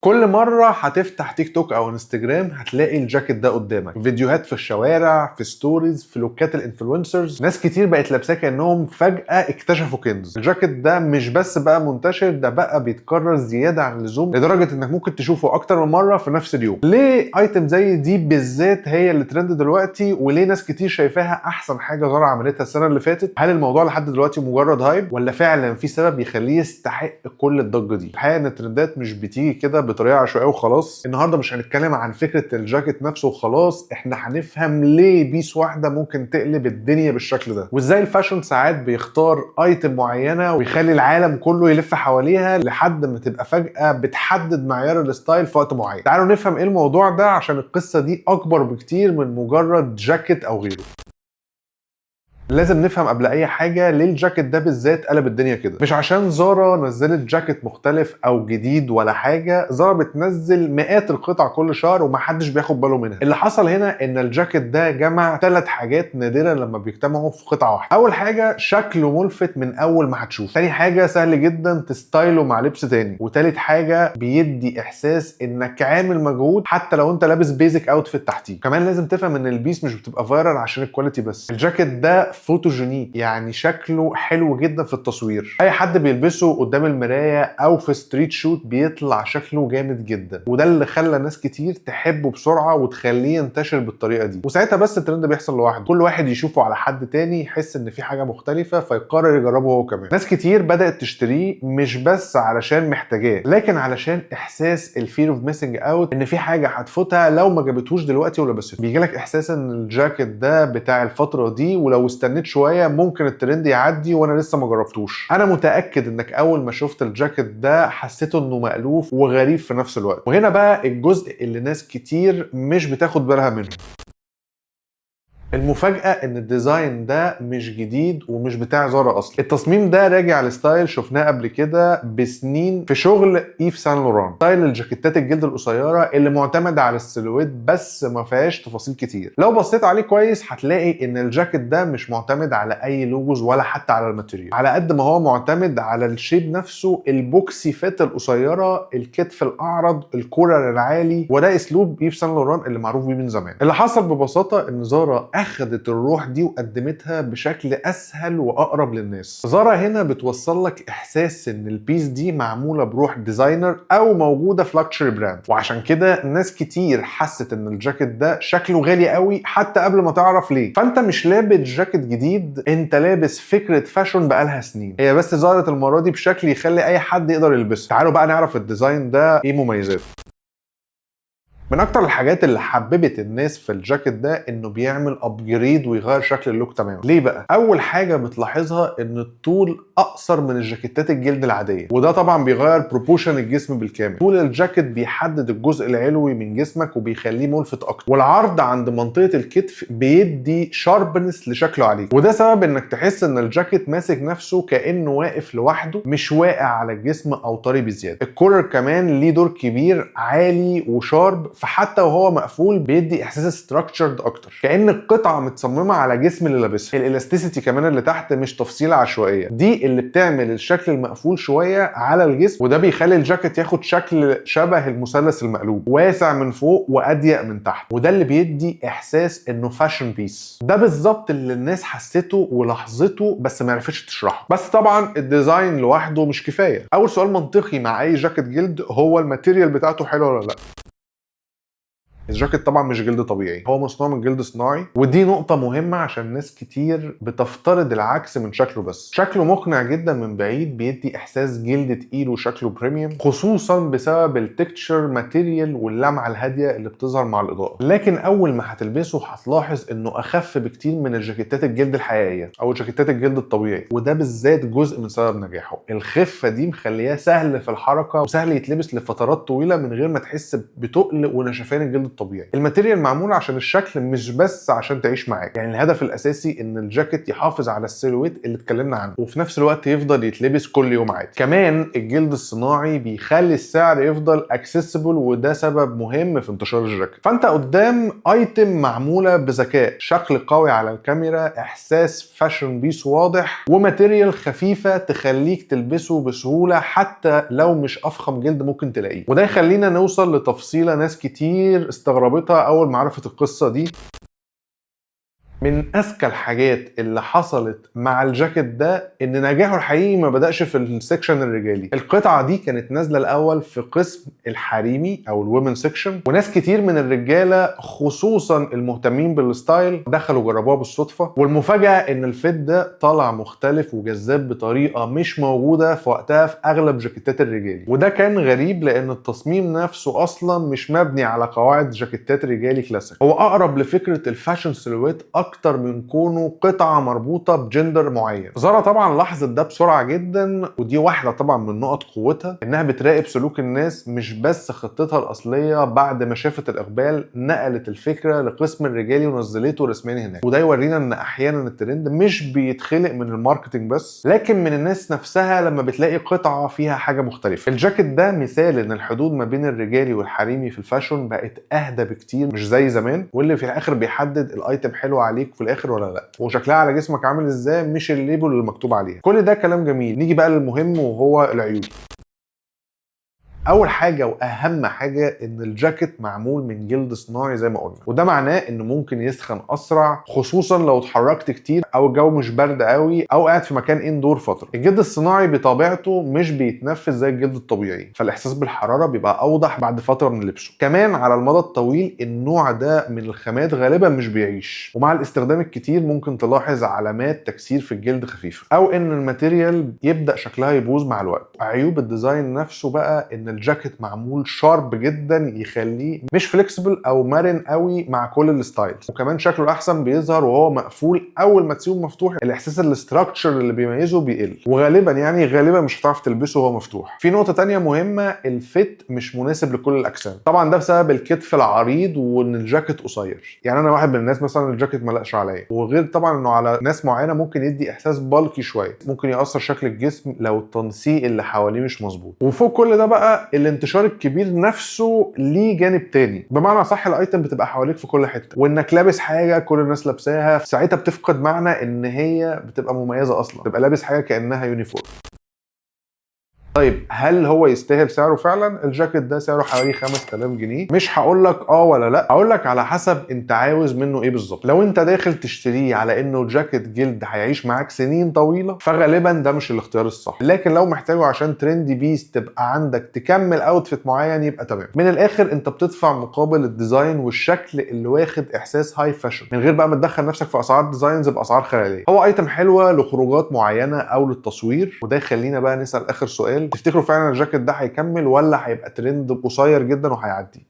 كل مرة هتفتح تيك توك او انستجرام هتلاقي الجاكيت ده قدامك، فيديوهات في الشوارع، في ستوريز، في لوكات الانفلونسرز. ناس كتير بقت لابساه كانهم فجأة اكتشفوا كنز. الجاكيت ده مش بس بقى منتشر، ده بقى بيتكرر زيادة عن اللزوم لدرجة انك ممكن تشوفه اكتر من مرة في نفس اليوم. ليه ايتم زي دي بالذات هي اللي ترند دلوقتي؟ وليه ناس كتير شايفاها احسن حاجة زارا عملتها السنة اللي فاتت؟ هل الموضوع لحد دلوقتي مجرد هايب ولا فعلا في سبب يخليه يستحق كل الضجة دي؟ الحقيقة ان الترندات مش بتيجي كده بطريقة عشوائية وخلاص. النهارده مش هنتكلم عن فكره الجاكيت نفسه وخلاص، احنا هنفهم ليه بيس واحده ممكن تقلب الدنيا بالشكل ده، وازاي الفاشن ساعات بيختار ايتم معينه ويخلي العالم كله يلف حواليها لحد ما تبقى فجاه بتحدد معيار الستايل في وقت معين. تعالوا نفهم ايه الموضوع ده، عشان القصه دي اكبر بكتير من مجرد جاكيت او غيره. لازم نفهم قبل اي حاجه ليه الجاكيت ده بالذات قلب الدنيا كده. مش عشان زارا نزلت جاكيت مختلف او جديد ولا حاجه، زارا بتنزل مئات القطع كل شهر ومحدش بياخد باله منها. اللي حصل هنا ان الجاكيت ده جمع 3 حاجات نادره لما بيجتمعوا في قطعه واحده. اول حاجه شكله ملفت من اول ما هتشوف، تاني حاجه سهل جدا تستايله مع لبس تاني، وتالت حاجه بيدي احساس انك عامل مجهود حتى لو انت لابس بيزك اوتفيت تحتيه. كمان لازم تفهم ان البيس مش بتبقى فايرال عشان الكواليتي بس، الجاكيت ده فوتوجينيك، يعني شكله حلو جدا في التصوير. اي حد بيلبسه قدام المرايه او في ستريت شوت بيطلع شكله جامد جدا، وده اللي خلى ناس كتير تحبه بسرعه وتخليه ينتشر بالطريقه دي. وساعتها بس الترند بيحصل لوحده، كل واحد يشوفه على حد تاني يحس ان في حاجه مختلفه فيقرر يجربه هو كمان. ناس كتير بدات تشتريه مش بس علشان محتاجاه، لكن علشان احساس الفير اوف ميسنج اوت، ان في حاجه هتفوتها لو ما جابتهوش دلوقتي ولبسته. بيجيلك احساس ان الجاكيت ده بتاع الفتره دي، ولو استنيت شويه ممكن الترند يعدي وانا لسه ما جربتوش. انا متاكد انك اول ما شفت الجاكيت ده حسيت انه مألوف وغريب في نفس الوقت. وهنا بقى الجزء اللي ناس كتير مش بتاخد بالها منه. المفاجأة ان الديزاين ده مش جديد ومش بتاع زارا اصلا. التصميم ده راجع لستايل شفناه قبل كده بسنين في شغل ايف سان لوران، ستايل الجاكيتات الجلد القصيرة اللي معتمدة على السيلويت بس ما فيهاش تفاصيل كتير. لو بصيت عليه كويس هتلاقي ان الجاكيت ده مش معتمد على اي لوجوز ولا حتى على الماتيريال، على قد ما هو معتمد على الشيب نفسه، البوكسي فيت القصيرة، الكتف الاعرض، الكولر العالي، وده اسلوب ايف سان لوران اللي معروف بيه من زمان. اللي حصل ببساطة ان زارا اخدت الروح دي وقدمتها بشكل اسهل واقرب للناس. زارا هنا بتوصل لك احساس ان البيس دي معموله بروح ديزاينر او موجوده في لاكشري براند، وعشان كده ناس كتير حست ان الجاكيت ده شكله غالي قوي حتى قبل ما تعرف ليه. فانت مش لابس جاكيت جديد، انت لابس فكره فاشن بقالها سنين، هي بس ظهرت المره دي بشكل يخلي اي حد يقدر يلبسها. تعالوا بقى نعرف الديزاين ده ايه مميزاته. من اكتر الحاجات اللي حببت الناس في الجاكيت ده انه بيعمل ابجريد ويغير شكل اللوك تماما. ليه بقى؟ اول حاجه بتلاحظها ان الطول اقصر من الجاكيتات الجلد العاديه، وده طبعا بيغير بروبوشن الجسم بالكامل. طول الجاكيت بيحدد الجزء العلوي من جسمك وبيخليه ملفت اكتر، والعرض عند منطقه الكتف بيدي شاربنس لشكله عليك، وده سبب انك تحس ان الجاكيت ماسك نفسه كانه واقف لوحده مش واقع على الجسم او طري بزياده. الكولر كمان ليه دور كبير، عالي وشارب، فحتى وهو مقفول بيدي احساس ستراكشرد اكتر، كأن القطعه متصممه على جسم اللي لابسها. الالاستيسيتي كمان اللي تحت مش تفصيله عشوائيه، دي اللي بتعمل الشكل المقفول شويه على الجسم، وده بيخلي الجاكيت ياخد شكل شبه المثلث المقلوب، واسع من فوق واضيق من تحت، وده اللي بيدي احساس انه فاشن بيس. ده بالظبط اللي الناس حسيته ولاحظته بس ما عرفتش تشرحه. بس طبعا الديزاين لوحده مش كفايه. اول سؤال منطقي مع اي جاكيت جلد هو الماتيريال بتاعته حلوه ولا لا. الجاكيت طبعا مش جلد طبيعي، هو مصنوع من جلد صناعي، ودي نقطة مهمة عشان ناس كتير بتفترض العكس من شكله. بس شكله مقنع جدا من بعيد، بيدي احساس جلد تقيل وشكله بريميوم، خصوصا بسبب التكتشر ماتيريال واللمعة الهادية اللي بتظهر مع الإضاءة. لكن أول ما هتلبسه هتلاحظ إنه أخف بكتير من الجاكيتات الجلد الحقيقية أو جاكيتات الجلد الطبيعي، وده بالذات جزء من سبب نجاحه. الخفة دي مخلياه سهل في الحركة وسهل يتلبس لفترات طويلة من غير ما تحس بتقل ونشفان الجلد الطبيعي. الطبيعي. الماتيريال معمول عشان الشكل مش بس عشان تعيش معاك، يعني الهدف الاساسي ان الجاكيت يحافظ على السيلويت اللي اتكلمنا عنه وفي نفس الوقت يفضل يتلبس كل يوم عادي. كمان الجلد الصناعي بيخلي السعر يفضل اكسسبل، وده سبب مهم في انتشار الجاكيت. فانت قدام ايتم معموله بذكاء، شكل قوي على الكاميرا، احساس فاشن بيس واضح، وماتيريال خفيفه تخليك تلبسه بسهوله حتى لو مش افخم جلد ممكن تلاقيه. وده يخلينا نوصل لتفصيله ناس كتير استغربتها اول ما عرفت القصه دي. من اذكى الحاجات اللي حصلت مع الجاكيت ده ان نجاحه الحقيقي ما بدأش في السكشن الرجالي. القطعه دي كانت نازله الاول في قسم الحريمي او الومن سكشن، وناس كتير من الرجاله خصوصا المهتمين بالستايل دخلوا جربوها بالصدفه. والمفاجاه ان الفيت ده طلع مختلف وجذاب بطريقه مش موجوده في وقتها في اغلب جاكيتات الرجالي. وده كان غريب لان التصميم نفسه اصلا مش مبني على قواعد جاكيتات رجالي كلاسيك، هو اقرب لفكره الفاشن سيلويت اكتر من كونه قطعه مربوطه بجندر معين. زارا طبعا لاحظت ده بسرعه جدا، ودي واحده طبعا من نقط قوتها انها بتراقب سلوك الناس مش بس خطتها الاصليه. بعد ما شافت الاقبال نقلت الفكره لقسم الرجالي ونزلته رسميا هناك. وده يورينا ان احيانا الترند مش بيتخلق من الماركتنج بس، لكن من الناس نفسها لما بتلاقي قطعه فيها حاجه مختلفه. الجاكيت ده مثال ان الحدود ما بين الرجالي والحريمي في الفاشن بقت اهدى بكتير، مش زي زمان، واللي في الاخر بيحدد الايتم حلو عليك في الاخر ولا لا، وشكلها على جسمك عامل ازاي، مش الليبل اللي مكتوب عليها. كل ده كلام جميل. نيجي بقى للمهم وهو العيوب. اول حاجه واهم حاجه ان الجاكيت معمول من جلد صناعي زي ما قلنا، وده معناه انه ممكن يسخن اسرع خصوصا لو اتحركت كتير او الجو مش برد قوي او قاعد في مكان اندور فتره. الجلد الصناعي بطبيعته مش بيتنفس زي الجلد الطبيعي، فالاحساس بالحراره بيبقى اوضح بعد فتره من لبسه. كمان على المدى الطويل النوع ده من الخامات غالبا مش بيعيش، ومع الاستخدام الكتير ممكن تلاحظ علامات تكسير في الجلد خفيفه او ان الماتيريال يبدا شكلها يبوظ مع الوقت. عيوب الديزاين نفسه بقى ان الجاكيت معمول شارب جدا يخليه مش فليكسبل او مرن قوي مع كل الستايلز، وكمان شكله احسن بيظهر وهو مقفول. اول ما تسيبه مفتوح الاحساس الاستراكشر اللي بيميزه بيقل، وغالبا غالبا مش هتعرف تلبسه وهو مفتوح. في نقطه تانية مهمه، الفيت مش مناسب لكل الاجسام. طبعا ده بسبب الكتف العريض وان الجاكيت قصير. يعني انا واحد من الناس مثلا الجاكيت ما لقش عليا، وغير طبعا انه على ناس معينه ممكن يدي احساس بالكي شويه، ممكن ياثر شكل الجسم لو التنسيق اللي حواليه مش مظبوط. وفوق كل ده بقى الانتشار الكبير نفسه ليه جانب تاني، بمعنى صح الايتم بتبقى حواليك في كل حته، وانك لابس حاجه كل الناس لابساها ساعتها بتفقد معنى ان هي بتبقى مميزه اصلا، تبقى لابس حاجه كانها يونيفورم. طيب هل هو يستاهل سعره فعلا؟ الجاكيت ده سعره حوالي 5000 جنيه. مش هقول لك ولا لا، هقول لك على حسب انت عاوز منه ايه بالظبط. لو انت داخل تشتريه على انه جاكيت جلد هيعيش معاك سنين طويله فغالبا ده مش الاختيار الصح، لكن لو محتاجه عشان ترندي بيس تبقى عندك تكمل اوتفيت معين يبقى تمام. من الاخر انت بتدفع مقابل الديزاين والشكل اللي واخد احساس هاي فاشن، من غير بقى ما تدخل نفسك في اسعار ديزاينز باسعار خياليه. هو ايتم حلوه لخروجات معينه او للتصوير. وده يخلينا بقى نسال اخر سؤال، تفتكروا فعلا الجاكيت ده هيكمل ولا هيبقى ترند قصير جدا وهيعدي؟